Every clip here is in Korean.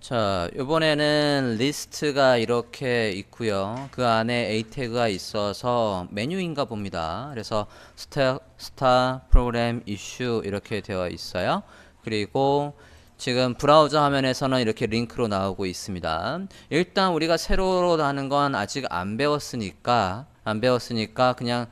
자, 이번에는 리스트가 이렇게 있고요. 그 안에 A 태그가 있어서 메뉴인가 봅니다. 그래서 스타 프로그램 이슈 이렇게 되어 있어요. 그리고 지금 브라우저 화면에서는 이렇게 링크로 나오고 있습니다. 일단 우리가 세로로 하는 건 아직 안 배웠으니까 그냥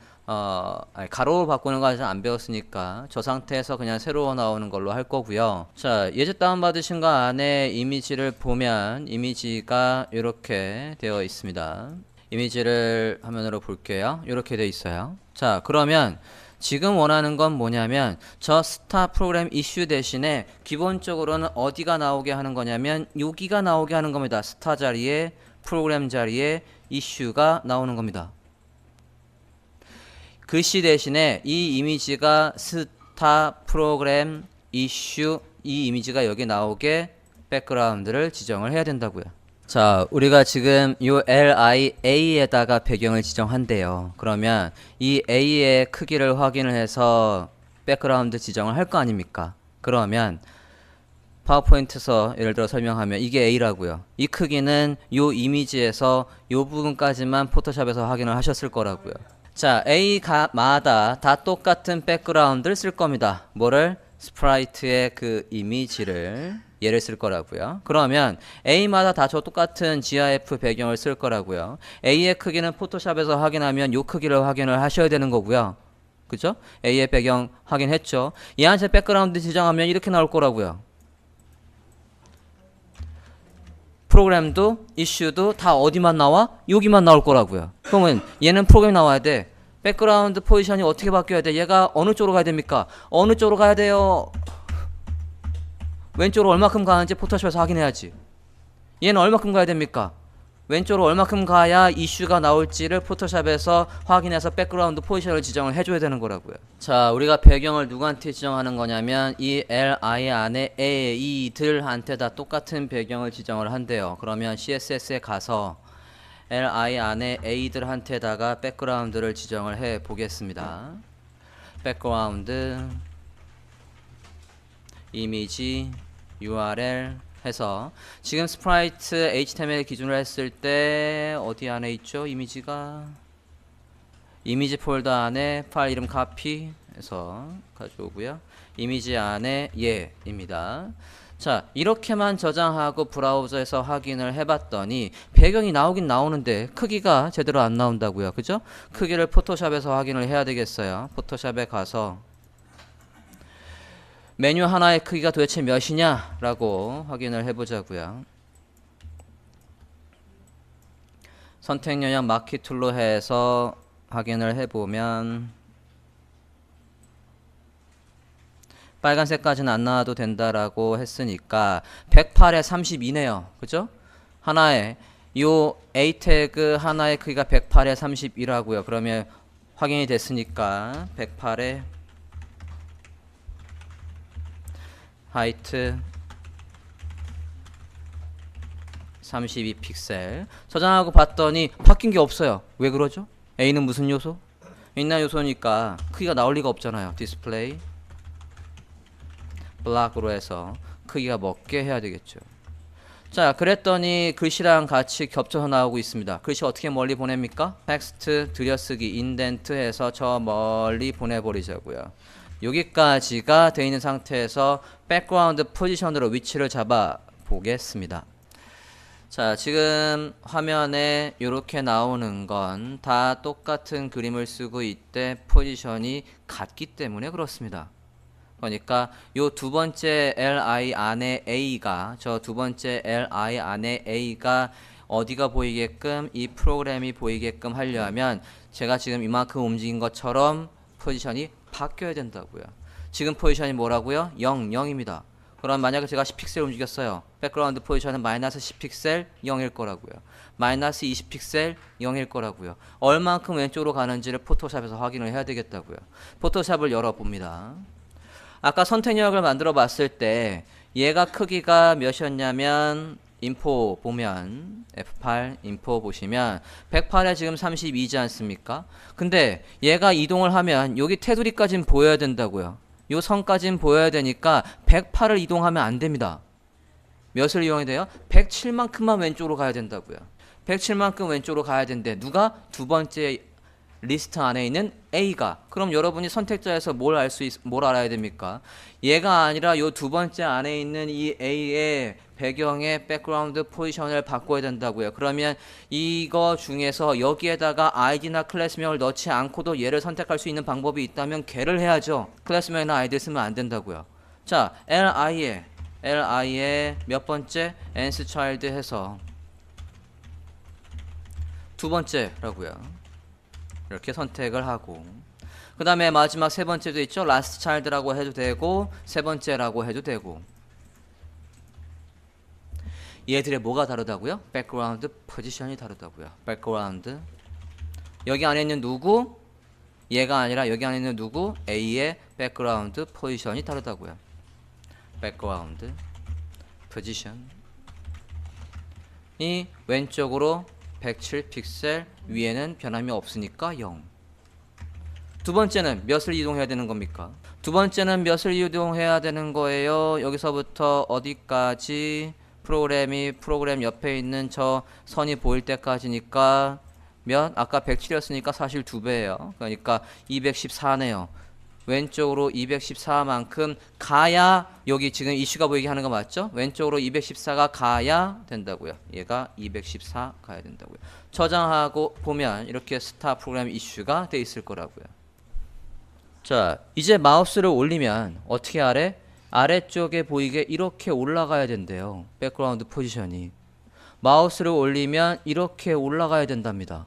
가로로 바꾸는 거 아직 안 배웠으니까 저 상태에서 그냥 세로 나오는 걸로 할 거고요. 자, 예제 다운받으신 거 안에 이미지를 보면 이미지가 이렇게 되어 있습니다. 이미지를 화면으로 볼게요. 이렇게 되어 있어요. 자, 그러면 지금 원하는 건 뭐냐면 저 스타 프로그램 이슈 대신에 기본적으로는 어디가 나오게 하는 거냐면 여기가 나오게 하는 겁니다. 스타 자리에 프로그램 자리에 이슈가 나오는 겁니다. 글씨 대신에 이 이미지가 스타 프로그램 이슈 이 이미지가 여기 나오게 백그라운드를 지정을 해야 된다고요. 자, 우리가 지금 이 LIA에다가 배경을 지정한대요. 그러면 이 A의 크기를 확인을 해서 백그라운드 지정을 할 거 아닙니까? 그러면 파워포인트에서 예를 들어 설명하면 이게 A라고요. 이 크기는 이 이미지에서 이 부분까지만 포토샵에서 확인을 하셨을 거라고요. 자, A마다 다 똑같은 백그라운드를 쓸 겁니다. 뭐를? 스프라이트의 그 이미지를 얘를 쓸 거라고요. 그러면 A마다 다 저 똑같은 GIF 배경을 쓸 거라고요. A의 크기는 포토샵에서 확인하면 요 크기를 확인을 하셔야 되는 거고요. 그죠? A의 배경 확인했죠. 얘한테 백그라운드 지정하면 이렇게 나올 거라고요. 프로그램도 이슈도 다 어디만 나와? 여기만 나올 거라고요. 그러면 얘는 프로그램이 나와야 돼. 백그라운드 포지션이 어떻게 바뀌어야 돼? 얘가 어느 쪽으로 가야 됩니까? 어느 쪽으로 가야 돼요? 왼쪽으로 얼마큼 가는지 포토샵에서 확인해야지. 얘는 얼마큼 가야 됩니까? 왼쪽으로 얼마큼 가야 이슈가 나올지를 포토샵에서 확인해서 백그라운드 포지션을 지정을 해줘야 되는 거라고요. 자, 우리가 배경을 누구한테 지정하는 거냐면 이 li 안에 A들한테 다 똑같은 배경을 지정을 한대요. 그러면 CSS에 가서 li 안에 A들한테다가 백그라운드를 지정을 해 보겠습니다. 백그라운드 이미지 URL 해서 지금 스프라이트 HTML 기준으로 했을 때 어디 안에 있죠? 이미지가 이미지 폴더 안에 파일 이름 카피 해서 가져오고요. 이미지 안에 얘입니다. 자, 이렇게만 저장하고 브라우저에서 확인을 해봤더니 배경이 나오긴 나오는데 크기가 제대로 안 나온다고요. 그죠? 크기를 포토샵에서 확인을 해야 되겠어요. 포토샵에 가서 메뉴 하나의 크기가 도대체 몇이냐 라고 확인을 해보자고요. 선택 영역 마키 툴로 해서 확인을 해보면 빨간색까지는 안 나와도 된다라고 했으니까 108에 32네요. 그죠? 하나의 요 A 태그 하나의 크기가 108에 32라고요. 그러면 확인이 됐으니까 108에 하이트 32픽셀 저장하고 봤더니 바뀐 게 없어요. 왜 그러죠? A는 무슨 요소? 있나 요소니까 크기가 나올 리가 없잖아요. 디스플레이 블락으로 해서 크기가 먹게 해야 되겠죠. 자, 그랬더니 글씨랑 같이 겹쳐서 나오고 있습니다. 글씨 어떻게 멀리 보냅니까? 텍스트 들여쓰기 인덴트 해서 저 멀리 보내버리자고요. 여기까지가 되어 있는 상태에서 백그라운드 포지션으로 위치를 잡아 보겠습니다. 자, 지금 화면에 이렇게 나오는 건 다 똑같은 그림을 쓰고 있대 포지션이 같기 때문에 그렇습니다. 그러니까 요 두 번째 li 안에 a가 저 두 번째 li 안에 a가 어디가 보이게끔 이 프로그램이 보이게끔 하려면 제가 지금 이만큼 움직인 것처럼 포지션이 바뀌어야 된다고요. 지금 포지션이 뭐라고요? 0, 0입니다. 그럼 만약에 제가 10픽셀 움직였어요. 백그라운드 포지션은 마이너스 10픽셀 0일 거라고요. 마이너스 20픽셀 0일 거라고요. 얼만큼 왼쪽으로 가는지를 포토샵에서 확인을 해야 되겠다고요. 포토샵을 열어봅니다. 아까 선택 영역을 만들어 봤을 때 얘가 크기가 몇이었냐면 인포 보면 F8 인포 보시면 108에 지금 32이지 않습니까? 근데 얘가 이동을 하면 여기 테두리까지는 보여야 된다고요. 요 선까지는 보여야 되니까 108을 이동하면 안 됩니다. 몇을 이용해야 돼요? 107만큼만 왼쪽으로 가야 된다고요. 107만큼 왼쪽으로 가야 된대. 누가? 두 번째 리스트 안에 있는 A가. 그럼 여러분이 선택자에서 뭘 알아야 됩니까? 얘가 아니라 요 두 번째 안에 있는 이 A의 배경의 백그라운드 포지션을 바꿔야 된다고요. 그러면 이거 중에서 여기에다가 아이디나 클래스명을 넣지 않고도 얘를 선택할 수 있는 방법이 있다면 걔를 해야죠. 클래스명이나 아이디를 쓰면 안 된다고요. 자, LI에 몇 번째? nth child 해서 두 번째라고요. 이렇게 선택을 하고 그 다음에 마지막 세 번째도 있죠. last child라고 해도 되고 세 번째라고 해도 되고 얘들의 뭐가 다르다고요? background 포지션이 다르다고요. background 여기 안에 있는 누구? 얘가 아니라 여기 안에 있는 누구? A의 background 포지션이 다르다고요. background 포지션이 왼쪽으로 107 픽셀 위에는 변함이 없으니까 0. 두 번째는 몇을 이동해야 되는 겁니까? 두 번째는 몇을 이동해야 되는 거예요. 여기서부터 어디까지 프로그램 옆에 있는 저 선이 보일 때까지니까 몇? 아까 107이었으니까 사실 2배예요. 그러니까 214네요. 왼쪽으로 214만큼 가야 여기 지금 이슈가 보이게 하는 거 맞죠? 왼쪽으로 214가 가야 된다고요. 얘가 214 가야 된다고요. 저장하고 보면 이렇게 스타 프로그램 이슈가 돼 있을 거라고요. 자, 이제 마우스를 올리면 어떻게 아래쪽에 보이게 이렇게 올라가야 된대요. 백그라운드 포지션이. 마우스를 올리면 이렇게 올라가야 된답니다.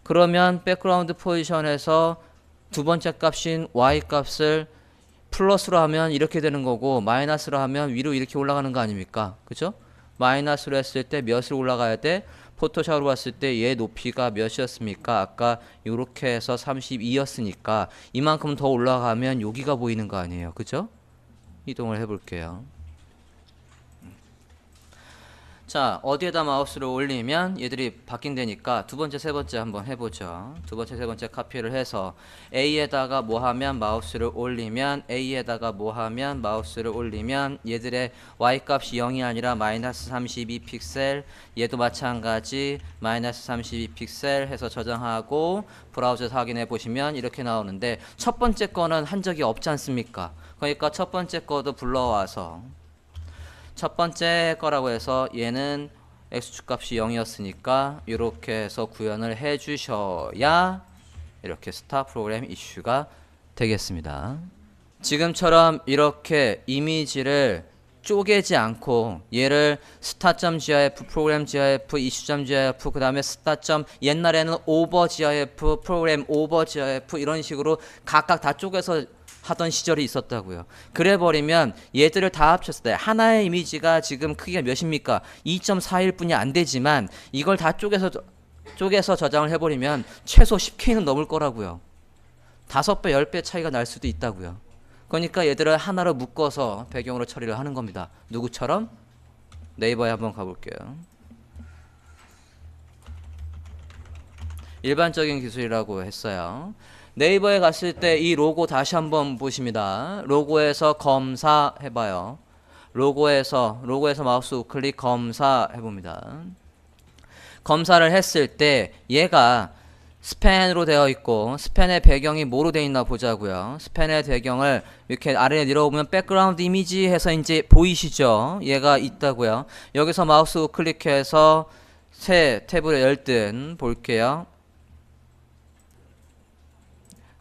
그러면 백그라운드 포지션에서 두 번째 값인 y 값을 플러스로 하면 이렇게 되는 거고 마이너스로 하면 위로 이렇게 올라가는 거 아닙니까? 그죠? 마이너스로 했을 때 몇을 올라가야 돼? 포토샵으로 봤을 때 얘 높이가 몇이었습니까? 아까 이렇게 해서 32였으니까 이만큼 더 올라가면 여기가 보이는 거 아니에요. 그죠? 이동을 해볼게요. 자, 어디에다 마우스를 올리면 얘들이 바뀐다니까 두 번째, 세 번째 한번 해보죠. 두 번째, 세 번째 카피를 해서 A에다가 뭐 하면 마우스를 올리면 A에다가 뭐 하면 마우스를 올리면 얘들의 Y값이 0이 아니라 마이너스 32 픽셀 얘도 마찬가지 마이너스 32 픽셀 해서 저장하고 브라우저에서 확인해 보시면 이렇게 나오는데 첫 번째 거는 한 적이 없지 않습니까? 그러니까 첫 번째 거도 불러와서 첫 번째 거라고 해서 얘는 x축 값이 0이었으니까 이렇게 해서 구현을 해 주셔야 이렇게 스타 프로그램 이슈가 되겠습니다. 지금처럼 이렇게 이미지를 쪼개지 않고 얘를 star.gif, program.gif, issue.gif, 그 다음에 star. 옛날에는 over.gif, program over.gif 이런 식으로 각각 다 쪼개서 하던 시절이 있었다고요. 그래 버리면 얘들을 다 합쳤을 때 하나의 이미지가 지금 크기가 몇입니까? 2.4일 뿐이 안 되지만 이걸 다 쪼개서 저장을 해버리면 최소 10K는 넘을 거라고요. 5배, 10배 차이가 날 수도 있다고요. 그러니까 얘들을 하나로 묶어서 배경으로 처리를 하는 겁니다. 누구처럼? 네이버에 한번 가볼게요. 일반적인 기술이라고 했어요. 네이버에 갔을 때 이 로고 다시 한번 보십니다. 로고에서 검사 해봐요. 로고에서 마우스 우클릭 검사 해봅니다. 검사를 했을 때 얘가 스팬으로 되어 있고 스팬의 배경이 뭐로 되어 있나 보자고요. 스팬의 배경을 이렇게 아래에 내려오면 백그라운드 이미지 해서 이제 보이시죠? 얘가 있다고요. 여기서 마우스 우클릭해서 새 탭을 열든 볼게요.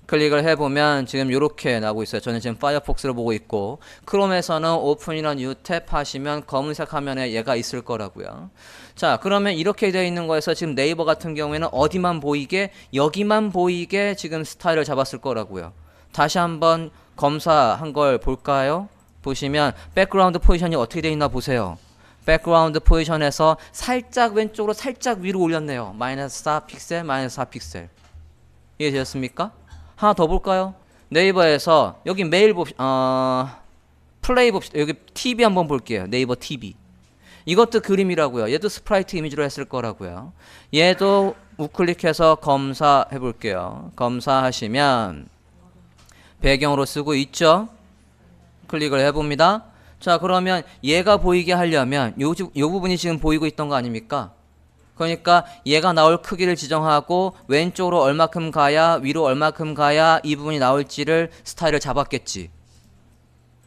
클릭을 해보면 지금 이렇게 나오고 있어요. 저는 지금 파이어폭스를 보고 있고 크롬에서는 오픈이나 뉴 탭 하시면 검은색 화면에 얘가 있을 거라고요. 자, 그러면 이렇게 되어 있는 거에서 지금 네이버 같은 경우에는 어디만 보이게 여기만 보이게 지금 스타일을 잡았을 거라고요. 다시 한번 검사한 걸 볼까요? 보시면 백그라운드 포지션이 어떻게 되어 있나 보세요. 백그라운드 포지션에서 살짝 왼쪽으로 살짝 위로 올렸네요. 마이너스 4 픽셀, 마이너스 4 픽셀. 이해되셨습니까? 하나 더 볼까요? 네이버에서 여기 메일 플레이 봅시다. 여기 TV 한번 볼게요. 네이버 TV. 이것도 그림이라고요. 얘도 스프라이트 이미지로 했을 거라고요. 얘도 우클릭해서 검사해 볼게요. 검사하시면 배경으로 쓰고 있죠? 클릭을 해봅니다. 자, 그러면 얘가 보이게 하려면 요 부분이 지금 보이고 있던 거 아닙니까? 그러니까 얘가 나올 크기를 지정하고 왼쪽으로 얼마큼 가야 위로 얼마큼 가야 이 부분이 나올지를 스타일을 잡았겠지.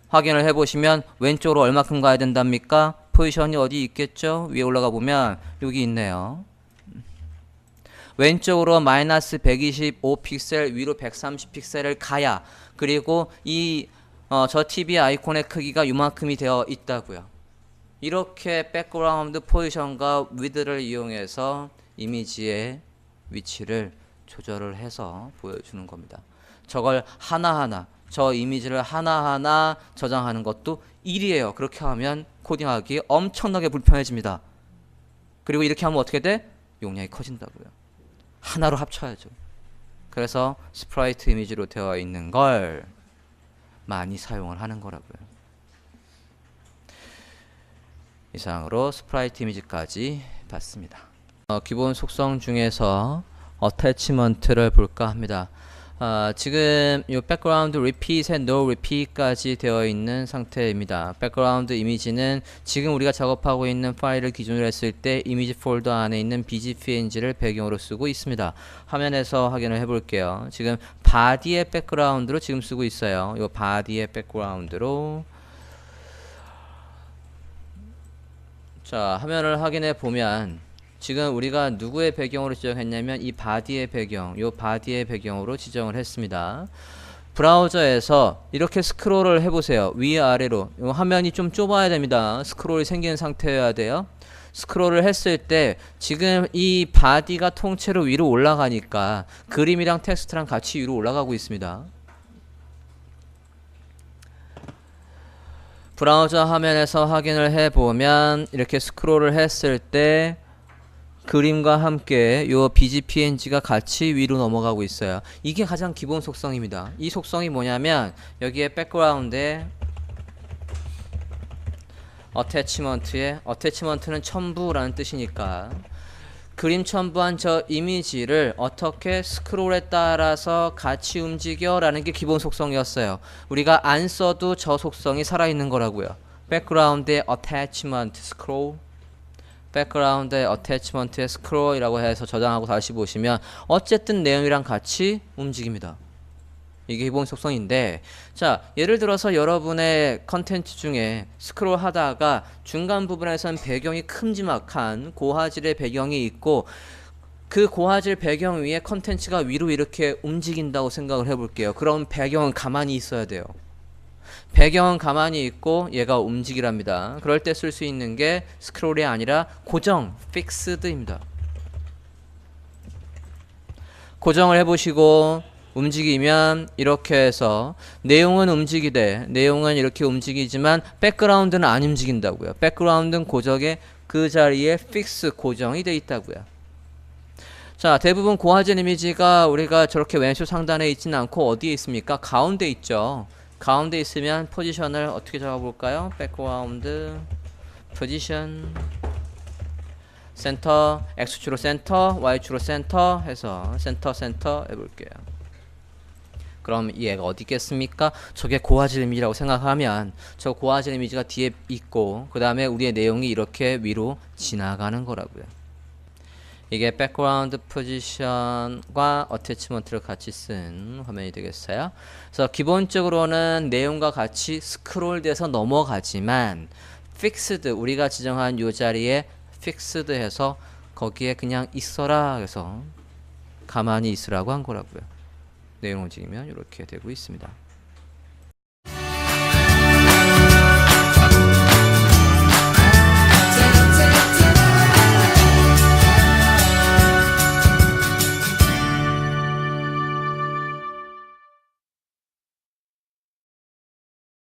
확인을 해보시면 왼쪽으로 얼마큼 가야 된답니까? 포지션이 어디 있겠죠? 위에 올라가 보면 여기 있네요. 왼쪽으로 마이너스 125 픽셀, 위로 130 픽셀을 가야, 그리고 저 TV 아이콘의 크기가 이만큼이 되어 있다고요. 이렇게 백그라운드 포지션과 위드를 이용해서 이미지의 위치를 조절을 해서 보여주는 겁니다. 저걸 하나하나, 저 이미지를 하나하나 저장하는 것도 일이에요. 그렇게 하면 코딩하기 엄청나게 불편해집니다. 그리고 이렇게 하면 어떻게 돼? 용량이 커진다고요. 하나로 합쳐야죠. 그래서 스프라이트 이미지로 되어 있는 걸 많이 사용을 하는 거라고요. 이상으로 스프라이트 이미지까지 봤습니다. 기본 속성 중에서 어태치먼트를 볼까 합니다. 지금 이 백그라운드 repeat에 no repeat까지 되어 있는 상태입니다. 백그라운드 이미지는 지금 우리가 작업하고 있는 파일을 기준으로 했을 때 이미지 폴더 안에 있는 bgpng를 배경으로 쓰고 있습니다. 화면에서 확인을 해볼게요. 지금 body의 백그라운드로 지금 쓰고 있어요. 이 body의 백그라운드로. 자, 화면을 확인해 보면 지금 우리가 누구의 배경으로 지정했냐면 이 바디의 배경, 요 바디의 배경으로 지정을 했습니다. 브라우저에서 이렇게 스크롤을 해보세요. 위아래로. 요 화면이 좀 좁아야 됩니다. 스크롤이 생기는 상태여야 돼요. 스크롤을 했을 때 지금 이 바디가 통째로 위로 올라가니까 그림이랑 텍스트랑 같이 위로 올라가고 있습니다. 브라우저 화면에서 확인을 해보면 이렇게 스크롤을 했을 때 그림과 함께 요 bgpng가 같이 위로 넘어가고 있어요. 이게 가장 기본 속성입니다. 이 속성이 뭐냐면 여기에 백그라운드에 어태치먼트는 첨부라는 뜻이니까 그림 첨부한 저 이미지를 어떻게 스크롤에 따라서 같이 움직여 라는 게 기본 속성이었어요. 우리가 안 써도 저 속성이 살아있는 거라고요. 백그라운드의 attachment scroll, 백그라운드의 attachment의 scroll이라고 해서 저장하고 다시 보시면 어쨌든 내용이랑 같이 움직입니다. 이게 기본 속성인데, 자, 예를 들어서 여러분의 컨텐츠 중에 스크롤 하다가 중간 부분에선 배경이 큼지막한 고화질의 배경이 있고 그 고화질 배경 위에 컨텐츠가 위로 이렇게 움직인다고 생각을 해볼게요. 그럼 배경은 가만히 있어야 돼요. 배경은 가만히 있고 얘가 움직이랍니다. 그럴 때 쓸 수 있는 게 스크롤이 아니라 고정, fixed입니다. 고정을 해보시고 움직이면 이렇게 해서 내용은 움직이되 내용은 이렇게 움직이지만 백그라운드는 안 움직인다고요. 백그라운드는 고정에 그 자리에 픽스 고정이 돼 있다고요. 자, 대부분 고화질 이미지가 우리가 저렇게 왼쪽 상단에 있지는 않고 어디에 있습니까? 가운데 있죠. 가운데 있으면 포지션을 어떻게 적어볼까요? 백그라운드 포지션 센터, X축으로 센터, Y축으로 센터 해서 센터 해볼게요. 그럼 얘가 어디 있겠습니까? 저게 고화질 이미지라고 생각하면 저 고화질 이미지가 뒤에 있고 그 다음에 우리의 내용이 이렇게 위로 지나가는 거라고요. 이게 백그라운드 포지션과 어태치먼트를 같이 쓴 화면이 되겠어요. 그래서 기본적으로는 내용과 같이 스크롤 돼서 넘어가지만 fixed, 우리가 지정한 요 자리에 fixed 해서 거기에 그냥 있어라 해서 가만히 있으라고 한 거라고요. 내용 움직이면 이렇게 되고 있습니다.